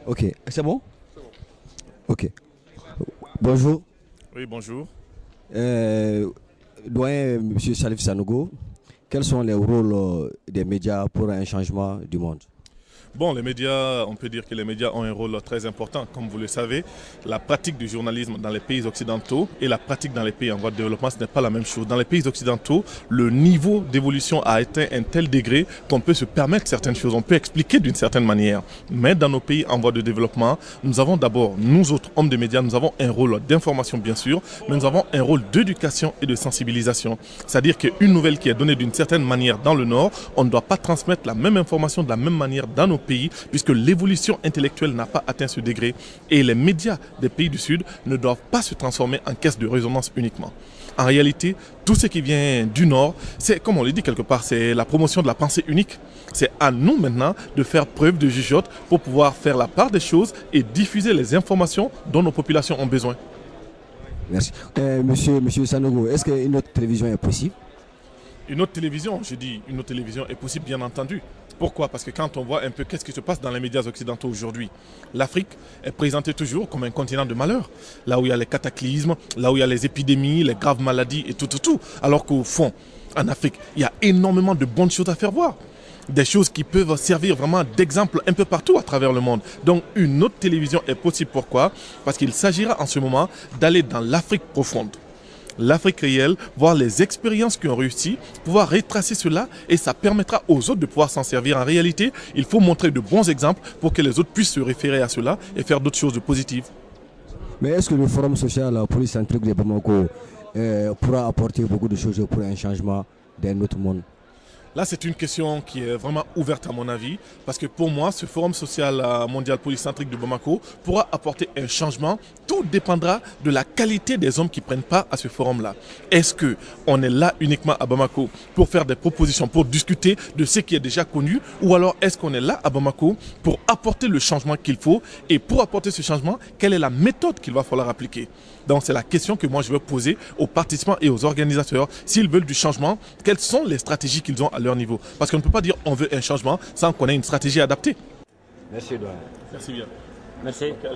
Ok, c'est bon? Ok. Bonjour. Oui, bonjour. Euh, Doyen M. Salif Sanogo, quels sont les rôles des médias pour un changement du monde? Bon, les médias, on peut dire que les médias ont un rôle très important. Comme vous le savez, la pratique du journalisme dans les pays occidentaux et la pratique dans les pays en voie de développement, ce n'est pas la même chose. Dans les pays occidentaux, le niveau d'évolution a atteint un tel degré qu'on peut se permettre certaines choses, on peut expliquer d'une certaine manière. Mais dans nos pays en voie de développement, nous avons d'abord, nous autres hommes de médias, nous avons un rôle d'information bien sûr, mais nous avons un rôle d'éducation et de sensibilisation. C'est-à-dire qu'une nouvelle qui est donnée d'une certaine manière dans le Nord, on ne doit pas transmettre la même information de la même manière dans nos pays, puisque l'évolution intellectuelle n'a pas atteint ce degré. Et les médias des pays du Sud ne doivent pas se transformer en caisse de résonance uniquement. En réalité, tout ce qui vient du Nord, c'est, comme on le dit quelque part, c'est la promotion de la pensée unique. C'est à nous maintenant de faire preuve de jugeote pour pouvoir faire la part des choses et diffuser les informations dont nos populations ont besoin. Merci. Monsieur Sanogo, est-ce qu'une autre télévision est possible? Une autre télévision, je dis une autre télévision est possible bien entendu. Pourquoi? Parce que quand on voit un peu qu'est-ce qui se passe dans les médias occidentaux aujourd'hui, l'Afrique est présentée toujours comme un continent de malheur. Là où il y a les cataclysmes, là où il y a les épidémies, les graves maladies et tout. Alors qu'au fond, en Afrique, il y a énormément de bonnes choses à faire voir. Des choses qui peuvent servir vraiment d'exemple un peu partout à travers le monde. Donc une autre télévision est possible. Pourquoi? Parce qu'il s'agira en ce moment d'aller dans l'Afrique profonde, l'Afrique réelle, voir les expériences qui ont réussi, pouvoir retracer cela et ça permettra aux autres de pouvoir s'en servir. En réalité, il faut montrer de bons exemples pour que les autres puissent se référer à cela et faire d'autres choses de positives. Mais est-ce que le Forum social polycentrique de Bamako pourra apporter beaucoup de choses pour un changement d'un autre monde? Là, c'est une question qui est vraiment ouverte à mon avis, parce que pour moi, ce Forum social mondial polycentrique de Bamako pourra apporter un changement. Tout dépendra de la qualité des hommes qui prennent part à ce forum-là. Est-ce qu'on est là uniquement à Bamako pour faire des propositions, pour discuter de ce qui est déjà connu, ou alors est-ce qu'on est là à Bamako pour apporter le changement qu'il faut, et pour apporter ce changement, quelle est la méthode qu'il va falloir appliquer? Donc c'est la question que moi je veux poser aux participants et aux organisateurs. S'ils veulent du changement, quelles sont les stratégies qu'ils ont à leur niveau? Parce qu'on ne peut pas dire on veut un changement sans qu'on ait une stratégie adaptée. Merci, Doyen. Merci bien. Merci. Okay,